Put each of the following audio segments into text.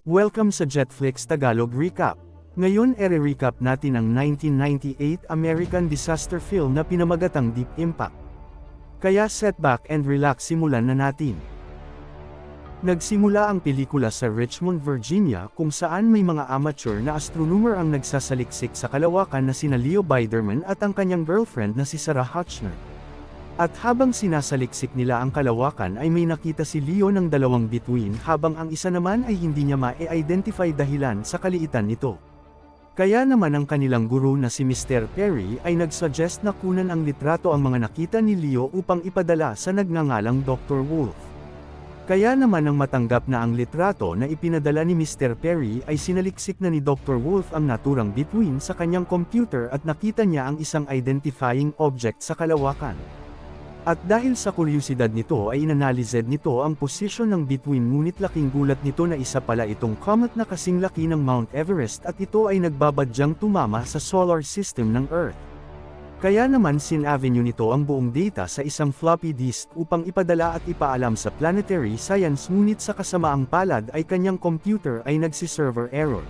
Welcome sa Jetflix Tagalog Recap. Ngayon recap natin ang 1998 American disaster film na pinamagatang Deep Impact. Kaya set back and relax, simulan na natin. Nagsimula ang pelikula sa Richmond, Virginia kung saan may mga amateur na astronomer ang nagsasaliksik sa kalawakan na sina Leo Biderman at ang kanyang girlfriend na si Sarah Hutchner. At habang sinasaliksik nila ang kalawakan ay may nakita si Leo ng dalawang bituin habang ang isa naman ay hindi niya ma-identify dahilan sa kaliitan nito. Kaya naman ang kanilang guro na si Mr. Perry ay nagsuggest na kunan ang litrato ang mga nakita ni Leo upang ipadala sa nagngangalang Dr. Wolf. Kaya naman nang matanggap na ang litrato na ipinadala ni Mr. Perry ay sinaliksik na ni Dr. Wolf ang naturang bituin sa kanyang computer at nakita niya ang isang identifying object sa kalawakan. At dahil sa kuryosidad nito ay inanalized nito ang posisyon ng bituin, ngunit laking gulat nito na isa pala itong comet na kasing laki ng Mount Everest at ito ay nagbabadyang tumama sa solar system ng Earth. Kaya naman sin-avenue nito ang buong data sa isang floppy disk upang ipadala at ipaalam sa planetary science, ngunit sa kasamaang palad ay kanyang computer ay nagsi-server error.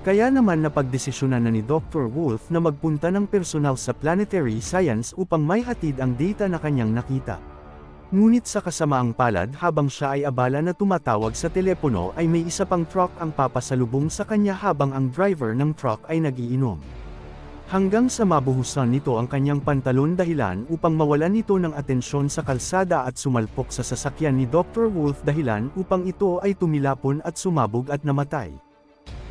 Kaya naman napagdesisyonan na ni Dr. Wolf na magpunta ng personal sa planetary science upang may hatid ang data na kanyang nakita. Ngunit sa kasamaang palad, habang siya ay abala na tumatawag sa telepono ay may isa pang truck ang papasalubong sa kanya habang ang driver ng truck ay nagiinom. Hanggang sa mabuhusan nito ang kanyang pantalon dahilan upang mawalan nito ng atensyon sa kalsada at sumalpok sa sasakyan ni Dr. Wolf dahilan upang ito ay tumilapon at sumabog at namatay.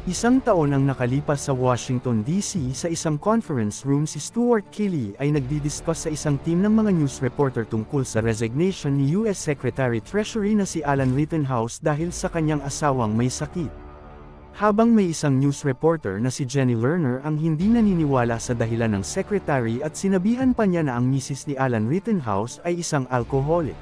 Isang taon ang nakalipas sa Washington, D.C. Sa isang conference room si Stuart Kelly ay nagdidiscuss sa isang team ng mga news reporter tungkol sa resignation ni U.S. Secretary Treasury na si Alan Rittenhouse dahil sa kanyang asawang may sakit. Habang may isang news reporter na si Jenny Lerner ang hindi naniniwala sa dahilan ng secretary at sinabihan pa niya na ang misis ni Alan Rittenhouse ay isang alcoholic.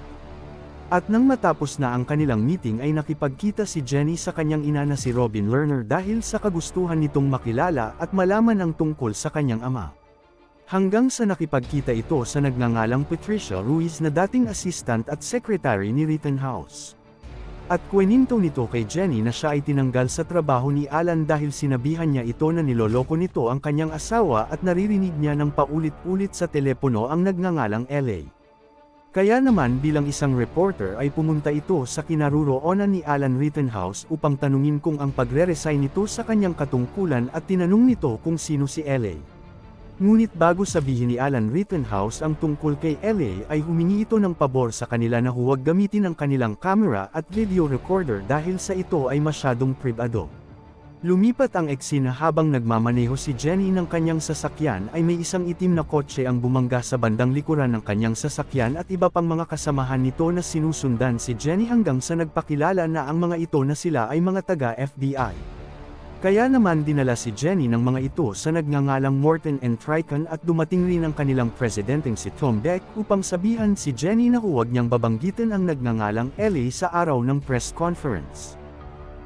At nang matapos na ang kanilang meeting ay nakipagkita si Jenny sa kanyang ina na si Robin Lerner dahil sa kagustuhan nitong makilala at malaman ang tungkol sa kanyang ama. Hanggang sa nakipagkita ito sa nagngangalang Patricia Ruiz na dating assistant at secretary ni Rittenhouse. At kweninto nito kay Jenny na siya ay tinanggal sa trabaho ni Alan dahil sinabihan niya ito na niloloko nito ang kanyang asawa at naririnig niya ng paulit-ulit sa telepono ang nagngangalang LA. Kaya naman bilang isang reporter ay pumunta ito sa kinaroroonan ni Alan Rittenhouse upang tanungin kung ang pagre-resign nito sa kanyang katungkulan at tinanong nito kung sino si LA. Ngunit bago sabihin ni Alan Rittenhouse ang tungkol kay LA ay humingi ito ng pabor sa kanila na huwag gamitin ang kanilang camera at video recorder dahil sa ito ay masyadong pribado. Lumipat ang eksena habang nagmamaneho si Jenny ng kanyang sasakyan ay may isang itim na kotse ang bumangga sa bandang likuran ng kanyang sasakyan at iba pang mga kasamahan nito na sinusundan si Jenny hanggang sa nagpakilala na ang mga ito na sila ay mga taga-FBI. Kaya naman dinala si Jenny ng mga ito sa nagngangalang Morton and Tricon at dumating rin ang kanilang presidenteng si Tom Beck upang sabihan si Jenny na huwag niyang babanggitin ang nagngangalang LA sa araw ng press conference.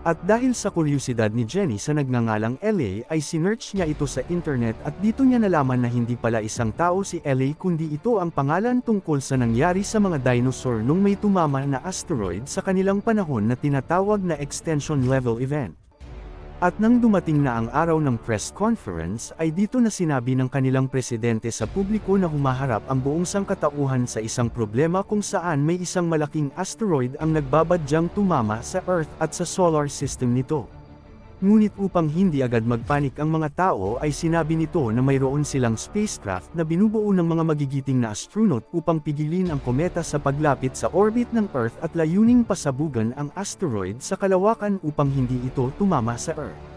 At dahil sa kuryosidad ni Jenny sa nagngangalang LA ay sinearch niya ito sa internet at dito niya nalaman na hindi pala isang tao si LA kundi ito ang pangalan tungkol sa nangyari sa mga dinosaur nung may tumama na asteroid sa kanilang panahon na tinatawag na extension level event. At nang dumating na ang araw ng press conference ay dito na sinabi ng kanilang presidente sa publiko na humaharap ang buong sangkatauhan sa isang problema kung saan may isang malaking asteroid ang nagbabadyang tumama sa Earth at sa solar system nito. Ngunit upang hindi agad magpanik ang mga tao ay sinabi nito na mayroon silang spacecraft na binubuo ng mga magigiting na astronaut upang pigilin ang kometa sa paglapit sa orbit ng Earth at layuning pasabugan ang asteroid sa kalawakan upang hindi ito tumama sa Earth.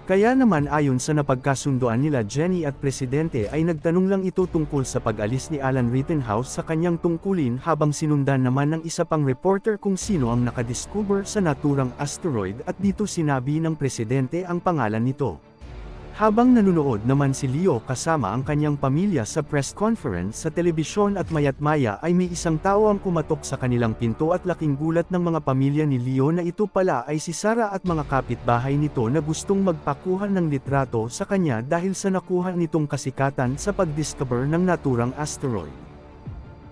Kaya naman ayon sa napagkasunduan nila Jenny at Presidente ay nagtanong lang ito tungkol sa pag-alis ni Alan Rittenhouse sa kanyang tungkulin habang sinundan naman ng isa pang reporter kung sino ang nakadiscover sa naturang asteroid at dito sinabi ng Presidente ang pangalan nito. Habang nanunood naman si Leo kasama ang kanyang pamilya sa press conference sa telebisyon at mayat-maya ay may isang tao ang kumatok sa kanilang pinto at laking gulat ng mga pamilya ni Leo na ito pala ay si Sarah at mga kapitbahay nito na gustong magpakuha ng litrato sa kanya dahil sa nakuha nitong kasikatan sa pag-discover ng naturang asteroid.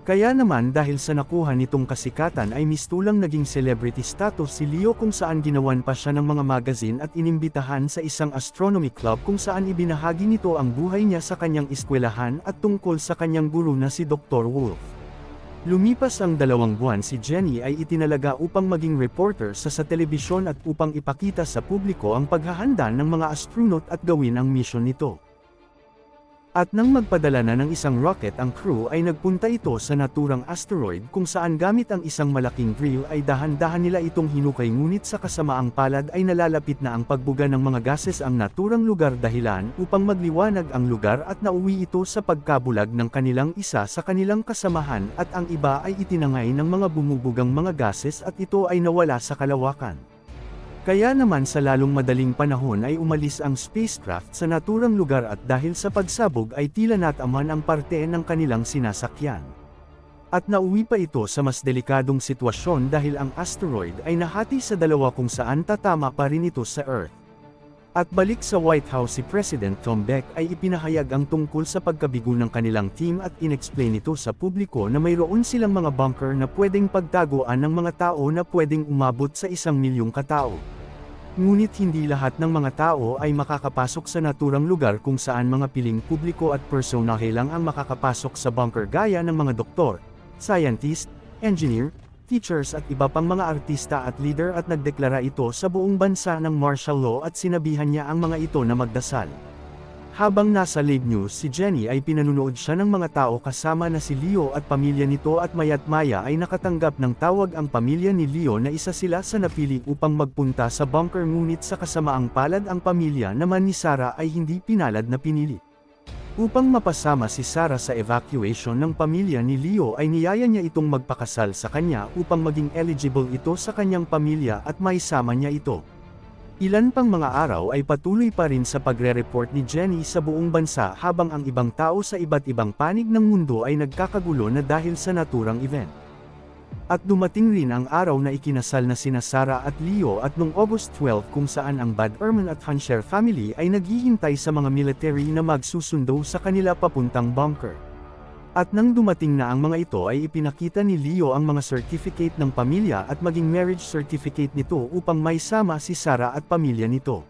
Kaya naman dahil sa nakuha nitong kasikatan ay mistulang naging celebrity status si Leo kung saan ginawan pa siya ng mga magazine at inimbitahan sa isang astronomy club kung saan ibinahagi nito ang buhay niya sa kanyang eskwelahan at tungkol sa kanyang guru na si Dr. Wolf. Lumipas ang 2 buwan si Jenny ay itinalaga upang maging reporter sa telebisyon at upang ipakita sa publiko ang paghahanda ng mga astronaut at gawin ang mission nito. At nang magpadala na ng isang rocket ang crew ay nagpunta ito sa naturang asteroid kung saan gamit ang isang malaking drill ay dahan-dahan nila itong hinukay ngunit sa kasamaang palad ay nalalapit na ang pagbuga ng mga gases ang naturang lugar dahilan upang magliwanag ang lugar at nauwi ito sa pagkabulag ng kanilang isa sa kanilang kasamahan at ang iba ay itinangay ng mga bumubugang mga gases at ito ay nawala sa kalawakan. Kaya naman sa lalong madaling panahon ay umalis ang spacecraft sa naturang lugar at dahil sa pagsabog ay tila nataman ang parte ng kanilang sinasakyan. At nauwi pa ito sa mas delikadong sitwasyon dahil ang asteroid ay nahati sa 2 kung saan tatama pa rin ito sa Earth. At balik sa White House si President Tom Beck ay ipinahayag ang tungkol sa pagkabigo ng kanilang team at inexplain ito sa publiko na mayroon silang mga bunker na pwedeng pagtaguan ng mga tao na pwedeng umabot sa 1,000,000 katao. Ngunit hindi lahat ng mga tao ay makakapasok sa naturang lugar kung saan mga piling publiko at personahe lang ang makakapasok sa bunker gaya ng mga doktor, scientist, engineer, teachers at iba pang mga artista at leader at nagdeklara ito sa buong bansa ng martial law at sinabihan niya ang mga ito na magdasal. Habang nasa live news si Jenny ay pinanunood siya ng mga tao kasama na si Leo at pamilya nito at mayat-maya ay nakatanggap ng tawag ang pamilya ni Leo na isa sila sa napili upang magpunta sa bunker ngunit sa kasamaang palad ang pamilya naman ni Sarah ay hindi pinalad na pinili. Upang mapasama si Sarah sa evacuation ng pamilya ni Leo ay niyaya niya itong magpakasal sa kanya upang maging eligible ito sa kanyang pamilya at maisama niya ito. Ilan pang mga araw ay patuloy pa rin sa pagre-report ni Jenny sa buong bansa habang ang ibang tao sa iba't ibang panig ng mundo ay nagkakagulo na dahil sa naturang event. At dumating rin ang araw na ikinasal na sina Sarah at Leo at noong August 12 kung saan ang Bad Ehrman at Hansher family ay naghihintay sa mga military na magsusundo sa kanila papuntang bunker. At nang dumating na ang mga ito ay ipinakita ni Leo ang mga certificate ng pamilya at maging marriage certificate nito upang maisama si Sarah at pamilya nito.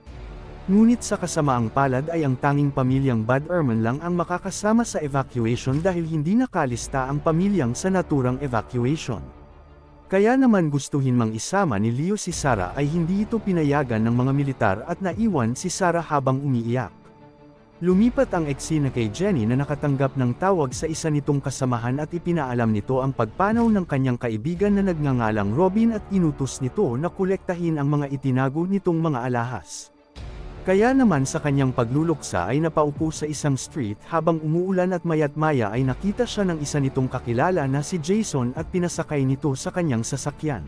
Ngunit sa kasamaang palad ay ang tanging pamilyang Bad Ehrman lang ang makakasama sa evacuation dahil hindi nakalista ang pamilyang sa naturang evacuation. Kaya naman gustuhin mang isama ni Leo si Sarah ay hindi ito pinayagan ng mga militar at naiwan si Sarah habang umiiyak. Lumipat ang eksena kay Jenny na nakatanggap ng tawag sa isa nitong kasamahan at ipinaalam nito ang pagpanaw ng kanyang kaibigan na nagngangalang Robin at inutos nito na kolektahin ang mga itinago nitong mga alahas. Kaya naman sa kanyang pagluluksa ay napaupo sa isang street habang umuulan at mayat-maya ay nakita siya ng isa nitong kakilala na si Jason at pinasakay nito sa kanyang sasakyan.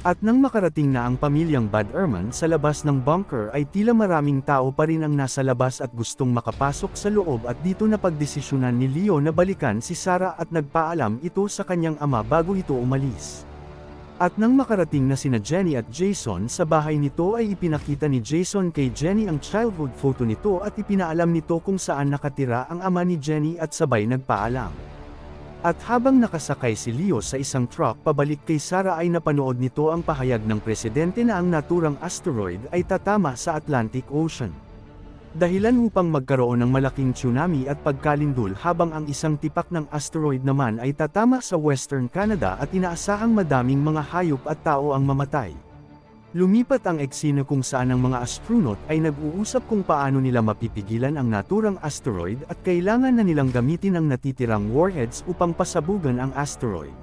At nang makarating na ang pamilyang Bad Ehrman sa labas ng bunker ay tila maraming tao pa rin ang nasa labas at gustong makapasok sa loob at dito napagdesisyonan ni Leo na balikan si Sarah at nagpaalam ito sa kanyang ama bago ito umalis. At nang makarating na sina Jenny at Jason sa bahay nito ay ipinakita ni Jason kay Jenny ang childhood photo nito at ipinaalam nito kung saan nakatira ang ama ni Jenny at sabay nagpaalam. At habang nakasakay si Leo sa isang truck pabalik kay Sarah ay napanood nito ang pahayag ng presidente na ang naturang asteroid ay tatama sa Atlantic Ocean. Dahilan upang magkaroon ng malaking tsunami at pagkalindol habang ang isang tipak ng asteroid naman ay tatama sa Western Canada at inaasahang madaming mga hayop at tao ang mamatay. Lumipat ang eksena kung saan ang mga astronaut ay nag-uusap kung paano nila mapipigilan ang naturang asteroid at kailangan na nilang gamitin ang natitirang warheads upang pasabugan ang asteroid.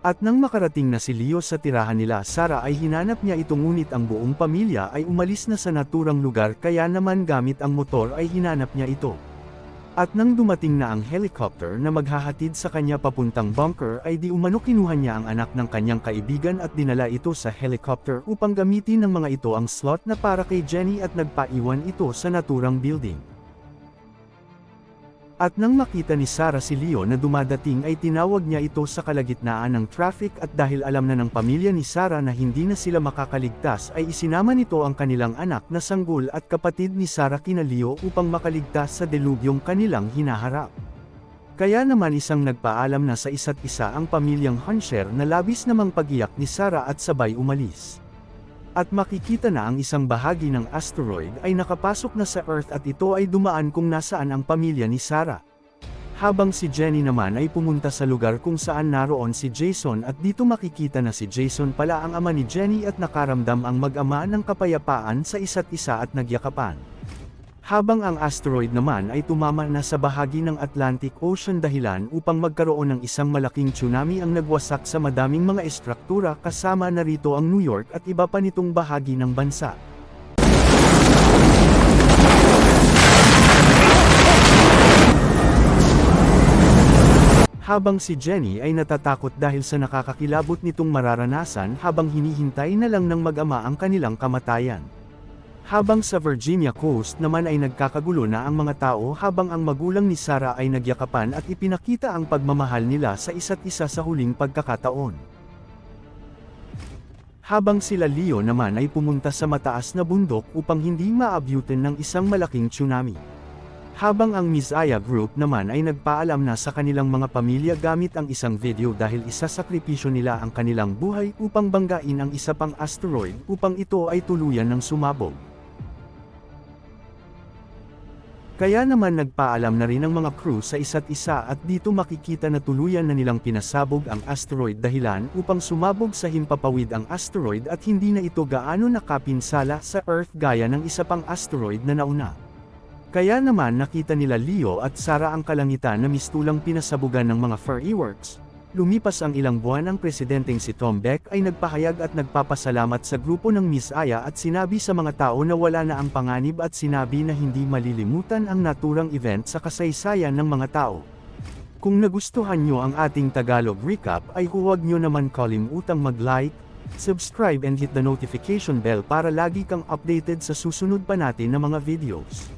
At nang makarating na si Leo sa tirahan nila Sarah ay hinanap niya ito ngunit ang buong pamilya ay umalis na sa naturang lugar kaya naman gamit ang motor ay hinanap niya ito. At nang dumating na ang helicopter na maghahatid sa kanya papuntang bunker ay di umano kinuha niya ang anak ng kanyang kaibigan at dinala ito sa helicopter upang gamitin ng mga ito ang slot na para kay Jenny at nagpaiwan ito sa naturang building. At nang makita ni Sarah si Leo na dumadating ay tinawag niya ito sa kalagitnaan ng traffic at dahil alam na ng pamilya ni Sarah na hindi na sila makakaligtas ay isinama nito ang kanilang anak na sanggol at kapatid ni Sarah kina Leo upang makaligtas sa delubyong kanilang hinaharap. Kaya naman isang nagpaalam na sa isa't isa ang pamilyang Hansher na labis namang pag-iyak ni Sarah at sabay umalis. At makikita na ang isang bahagi ng asteroid ay nakapasok na sa Earth at ito ay dumaan kung nasaan ang pamilya ni Sarah. Habang si Jenny naman ay pumunta sa lugar kung saan naroon si Jason at dito makikita na si Jason pala ang ama ni Jenny at nakaramdam ang mag-ama ng kapayapaan sa isa't isa at nagyakapan. Habang ang asteroid naman ay tumama na sa bahagi ng Atlantic Ocean dahilan upang magkaroon ng isang malaking tsunami ang nagwasak sa madaming mga estruktura kasama na rito ang New York at iba pa nitong bahagi ng bansa. Habang si Jenny ay natatakot dahil sa nakakakilabot nitong mararanasan habang hinihintay na lang ng mag-ama ang kanilang kamatayan. Habang sa Virginia Coast naman ay nagkakagulo na ang mga tao habang ang magulang ni Sarah ay nagyakapan at ipinakita ang pagmamahal nila sa isa't isa sa huling pagkakataon. Habang sila Leo naman ay pumunta sa mataas na bundok upang hindi maabyutin ng isang malaking tsunami. Habang ang Mizaya Group naman ay nagpaalam na sa kanilang mga pamilya gamit ang isang video dahil isasakripisyo nila ang kanilang buhay upang banggain ang isa pang asteroid upang ito ay tuluyan ng sumabog. Kaya naman nagpaalam na rin ang mga crew sa isa't isa at dito makikita na tuluyan na nilang pinasabog ang asteroid dahilan upang sumabog sa himpapawid ang asteroid at hindi na ito gaano nakapinsala sa Earth gaya ng isa pang asteroid na nauna. Kaya naman nakita nila Leo at Sarah ang kalangitan na mistulang pinasabugan ng mga fireworks. Lumipas ang ilang buwan ang presidenteng si Tom Beck ay nagpahayag at nagpapasalamat sa grupo ng Miss Aya at sinabi sa mga tao na wala na ang panganib at sinabi na hindi malilimutan ang naturang event sa kasaysayan ng mga tao. Kung nagustuhan nyo ang ating Tagalog recap ay huwag nyo naman kalimutang mag-like, subscribe and hit the notification bell para lagi kang updated sa susunod pa natin na mga videos.